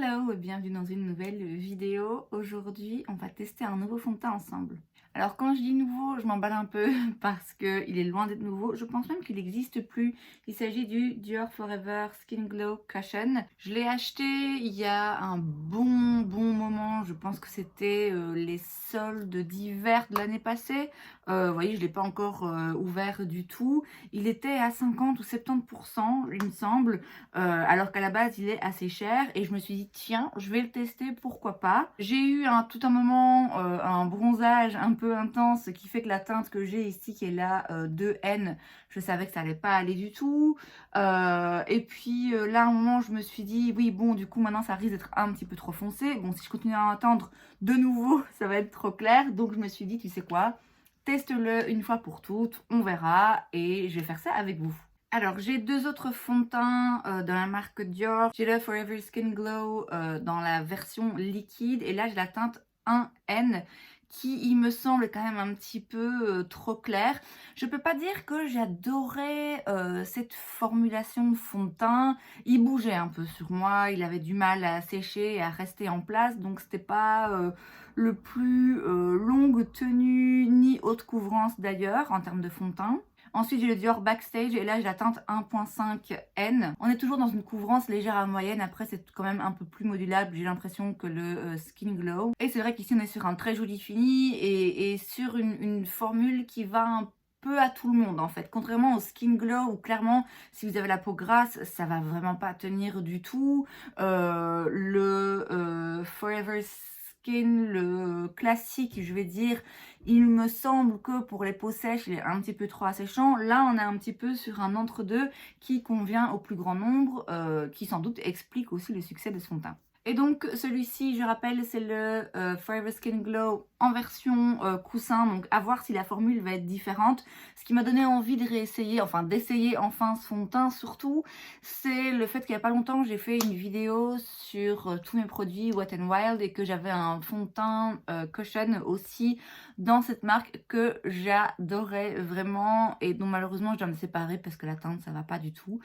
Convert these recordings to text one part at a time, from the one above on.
Hello et bienvenue dans une nouvelle vidéo. Aujourd'hui, on va tester un nouveau fond de teint ensemble. Alors quand je dis nouveau, je m'emballe un peu parce qu'il est loin d'être nouveau. Je pense même qu'il n'existe plus. Il s'agit du Dior Forever Skin Glow Cushion. Je l'ai acheté il y a un bon moment. Je pense que c'était les soldes d'hiver de l'année passée. Vous voyez, je ne l'ai pas encore ouvert du tout. Il était à 50 ou 70%, il me semble. Alors qu'à la base il est assez cher et je me suis dit tiens je vais le tester, pourquoi pas. J'ai eu tout un moment un bronzage un peu intense qui fait que la teinte que j'ai ici qui est la 2N, je savais que ça allait pas aller du tout. Et puis là à un moment je me suis dit oui bon du coup maintenant ça risque d'être un petit peu trop foncé. Bon si je continue à attendre de nouveau ça va être trop clair, donc je me suis dit tu sais quoi, teste-le une fois pour toutes, on verra et je vais faire ça avec vous. Alors, j'ai deux autres fonds de teint dans la marque Dior. J'ai le Forever Skin Glow dans la version liquide. Et là, j'ai la teinte 1N qui, il me semble, quand même un petit peu trop claire. Je peux pas dire que j'adorais cette formulation de fond de teint. Il bougeait un peu sur moi. Il avait du mal à sécher et à rester en place. Donc, c'était pas le plus longue tenue ni haute couvrance d'ailleurs en termes de fond de teint. Ensuite, j'ai le Dior Backstage et là, j'ai la teinte 1.5N. On est toujours dans une couvrance légère à moyenne. Après, c'est quand même un peu plus modulable, j'ai l'impression, que le Skin Glow. Et c'est vrai qu'ici, on est sur un très joli fini et sur une formule qui va un peu à tout le monde en fait. Contrairement au Skin Glow où clairement, si vous avez la peau grasse, ça va vraiment pas tenir du tout. Le Forever Skin, le classique, je vais dire, il me semble que pour les peaux sèches, il est un petit peu trop asséchant. Là, on est un petit peu sur un entre-deux qui convient au plus grand nombre, qui sans doute explique aussi le succès de son teint. Et donc celui-ci, je rappelle, c'est le Forever Skin Glow en version coussin, donc à voir si la formule va être différente. Ce qui m'a donné envie de réessayer, enfin d'essayer enfin ce fond de teint surtout, c'est le fait qu'il n'y a pas longtemps, j'ai fait une vidéo sur tous mes produits Wet n Wild et que j'avais un fond de teint Cushion aussi dans cette marque que j'adorais vraiment et dont malheureusement je dois me séparer parce que la teinte ça va pas du tout.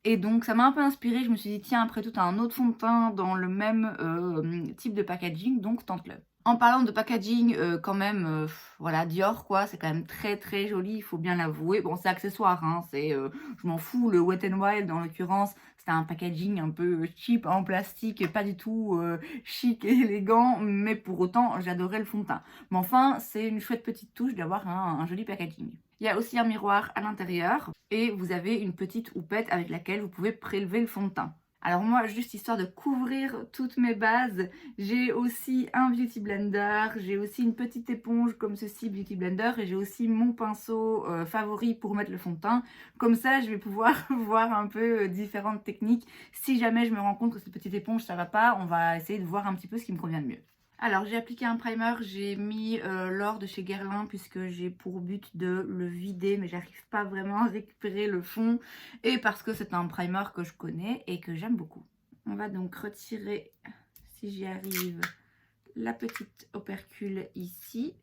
Et donc ça m'a un peu inspirée, je me suis dit tiens après tout t'as un autre fond de teint dans le même type de packaging, donc tente-le. En parlant de packaging, quand même, voilà, Dior quoi, c'est quand même très joli, il faut bien l'avouer. Bon, c'est accessoire, hein, je m'en fous, le Wet n Wild en l'occurrence, c'était un packaging un peu cheap en plastique, pas du tout chic et élégant, mais pour autant, j'adorais le fond de teint. Mais enfin, c'est une chouette petite touche d'avoir un joli packaging. Il y a aussi un miroir à l'intérieur et vous avez une petite houppette avec laquelle vous pouvez prélever le fond de teint. Alors moi, juste histoire de couvrir toutes mes bases, j'ai aussi un Beauty Blender, j'ai aussi une petite éponge comme ceci, Beauty Blender, et j'ai aussi mon pinceau favori pour mettre le fond de teint. Comme ça, je vais pouvoir voir un peu différentes techniques. Si jamais je me rends compte que cette petite éponge, ça va pas, on va essayer de voir un petit peu ce qui me convient le mieux. Alors j'ai appliqué un primer, j'ai mis l'or de chez Guerlain puisque j'ai pour but de le vider mais j'arrive pas vraiment à récupérer le fond et parce que c'est un primer que je connais et que j'aime beaucoup. On va donc retirer, si j'y arrive, la petite opercule ici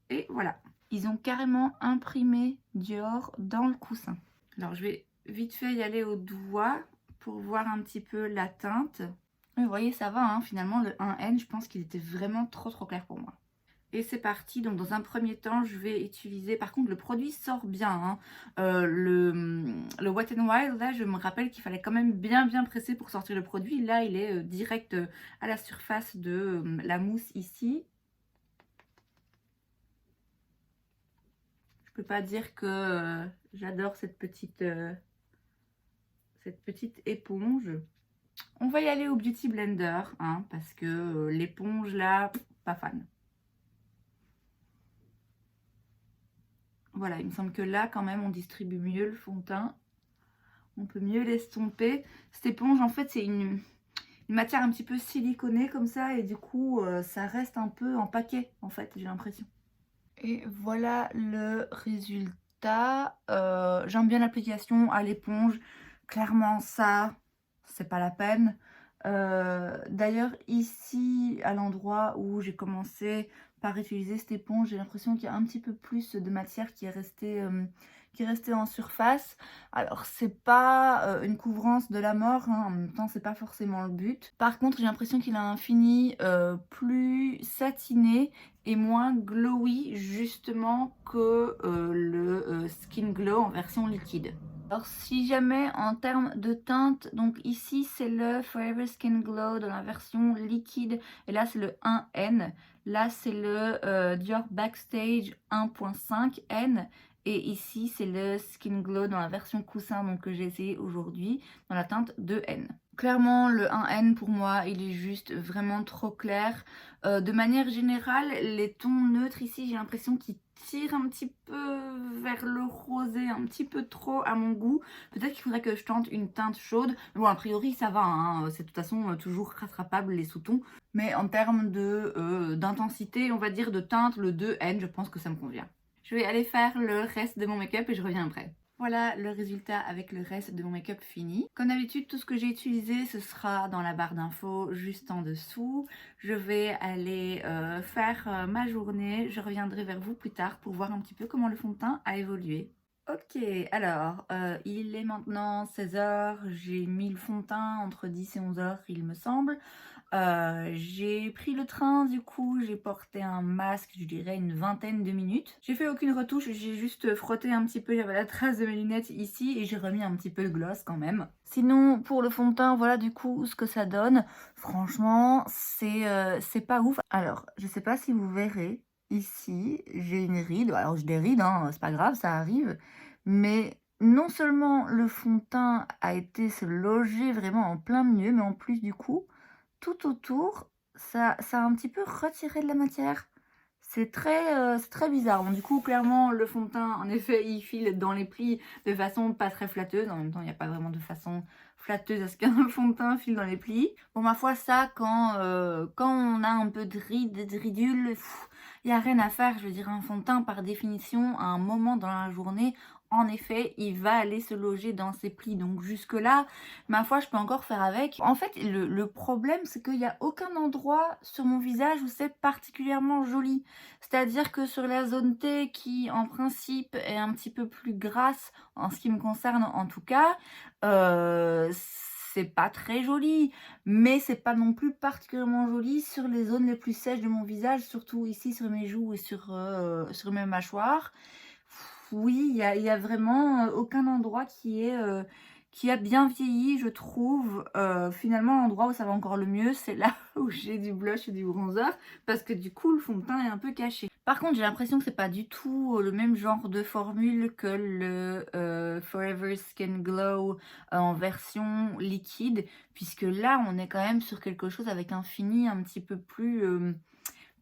et voilà. Ils ont carrément imprimé Dior dans le coussin. Alors je vais vite fait y aller au doigt pour voir un petit peu la teinte. Vous voyez, ça va, hein, finalement, le 1N, je pense qu'il était vraiment trop clair pour moi. Et c'est parti, donc dans un premier temps, je vais utiliser... Par contre, le produit sort bien, hein. Le Wet n Wild, là, je me rappelle qu'il fallait quand même bien presser pour sortir le produit. Là, il est direct à la surface de la mousse ici. Je peux pas dire que j'adore cette petite éponge. On va y aller au Beauty Blender, hein, parce que l'éponge là, pas fan. Voilà, il me semble que là quand même on distribue mieux le fond de teint. On peut mieux l'estomper. Cette éponge en fait c'est une matière un petit peu siliconée comme ça et du coup ça reste un peu en paquet en fait, j'ai l'impression. Et voilà le résultat. J'aime bien l'application à l'éponge. Clairement ça, c'est pas la peine. D'ailleurs ici à l'endroit où j'ai commencé par utiliser cette éponge, j'ai l'impression qu'il y a un petit peu plus de matière qui est restée qui est resté en surface. Alors c'est pas une couvrance de la mort, hein, en même temps c'est pas forcément le but. Par contre j'ai l'impression qu'il a un fini plus satiné et moins glowy justement que le Skin Glow en version liquide. Alors si jamais en termes de teinte, donc ici c'est le Forever Skin Glow dans la version liquide et là c'est le 1N. Là c'est le Dior Backstage 1.5N et ici c'est le Skin Glow dans la version coussin donc que j'ai essayé aujourd'hui dans la teinte 2N. Clairement le 1N pour moi il est juste vraiment trop clair. De manière générale les tons neutres ici j'ai l'impression qu'ils tirent un petit peu vers le rosé, un petit peu trop à mon goût. Peut-être qu'il faudrait que je tente une teinte chaude. Mais bon a priori ça va, hein. C'est de toute façon toujours rattrapable les sous-tons. Mais en termes d'intensité, on va dire de teinte, le 2N, je pense que ça me convient. Je vais aller faire le reste de mon make-up et je reviens après. Voilà le résultat avec le reste de mon make-up fini. Comme d'habitude, tout ce que j'ai utilisé, ce sera dans la barre d'infos juste en dessous. Je vais aller faire ma journée. Je reviendrai vers vous plus tard pour voir un petit peu comment le fond de teint a évolué. Ok, alors, il est maintenant 16 h, j'ai mis le fond de teint entre 10 et 11 h il me semble. J'ai pris le train, du coup j'ai porté un masque, je dirais une vingtaine de minutes. J'ai fait aucune retouche, j'ai juste frotté un petit peu, j'avais la trace de mes lunettes ici et j'ai remis un petit peu de gloss quand même. Sinon pour le fond de teint, voilà du coup ce que ça donne. Franchement c'est pas ouf. Alors je sais pas si vous verrez, ici j'ai une ride, alors j'ai des rides, hein, c'est pas grave, ça arrive. Mais non seulement le fond de teint a été se loger vraiment en plein milieu, mais en plus du coup tout autour, ça a un petit peu retiré de la matière. C'est très bizarre. Bon, du coup, clairement, le fond de teint, en effet, il file dans les plis de façon pas très flatteuse. En même temps, il n'y a pas vraiment de façon flatteuse à ce qu'un fond de teint file dans les plis. Bon, ma foi, ça, quand on a un peu de rides, de ridules, il n'y a rien à faire. Je veux dire, un fond de teint, par définition, à un moment dans la journée, en effet, il va aller se loger dans ses plis. Donc jusque-là, ma foi, je peux encore faire avec. En fait, le problème, c'est qu'il n'y a aucun endroit sur mon visage où c'est particulièrement joli. C'est-à-dire que sur la zone T, qui en principe est un petit peu plus grasse, en ce qui me concerne en tout cas, c'est pas très joli. Mais c'est pas non plus particulièrement joli sur les zones les plus sèches de mon visage, surtout ici sur mes joues et sur mes mâchoires. Oui, il y a vraiment aucun endroit qui a bien vieilli, je trouve. Finalement, l'endroit où ça va encore le mieux, c'est là où j'ai du blush et du bronzer, parce que du coup, le fond de teint est un peu caché. Par contre, j'ai l'impression que c'est pas du tout le même genre de formule que le Forever Skin Glow en version liquide, puisque là, on est quand même sur quelque chose avec un fini un petit peu plus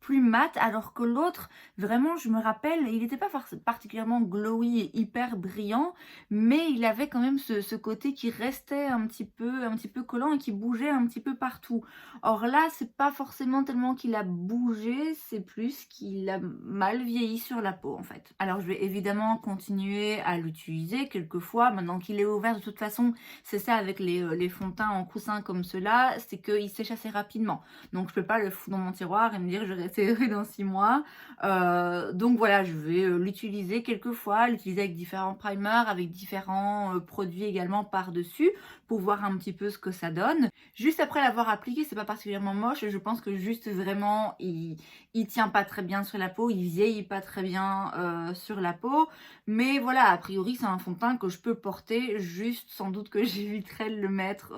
mat, alors que l'autre, vraiment, je me rappelle, il n'était pas particulièrement glowy et hyper brillant, mais il avait quand même ce côté qui restait un petit peu collant et qui bougeait un petit peu partout. Or là, c'est pas forcément tellement qu'il a bougé, c'est plus qu'il a mal vieilli sur la peau en fait. Alors je vais évidemment continuer à l'utiliser quelquefois, maintenant qu'il est ouvert de toute façon, c'est ça avec les fonds de teint en coussin comme ceux-là, c'est qu'il sèche assez rapidement. Donc je peux pas le foutre dans mon tiroir et me dire je réessayerai dans 6 mois. Donc voilà, je vais l'utiliser quelquefois, l'utiliser avec différents primers, avec différents produits également par-dessus pour voir un petit peu ce que ça donne. Juste après l'avoir appliqué, c'est pas particulièrement moche, je pense que juste vraiment il tient pas très bien sur la peau, il vieillit pas très bien sur la peau, mais voilà, a priori c'est un fond de teint que je peux porter, juste sans doute que j'éviterai de le mettre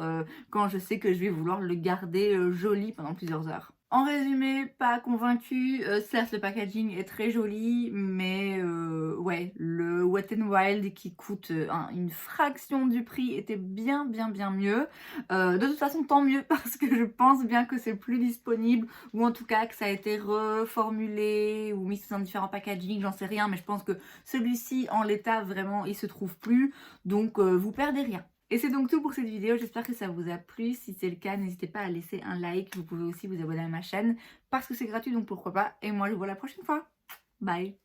quand je sais que je vais vouloir le garder joli pendant plusieurs heures. En résumé, pas convaincue, certes le packaging est très joli, mais ouais, le Wet n Wild qui coûte une fraction du prix était bien mieux. De toute façon tant mieux parce que je pense bien que c'est plus disponible, ou en tout cas que ça a été reformulé ou mis sous un différent packaging, j'en sais rien, mais je pense que celui-ci en l'état vraiment il se trouve plus, donc vous perdez rien. Et c'est donc tout pour cette vidéo, j'espère que ça vous a plu. Si c'est le cas, n'hésitez pas à laisser un like. Vous pouvez aussi vous abonner à ma chaîne parce que c'est gratuit, donc pourquoi pas. Et moi, je vous vois la prochaine fois. Bye!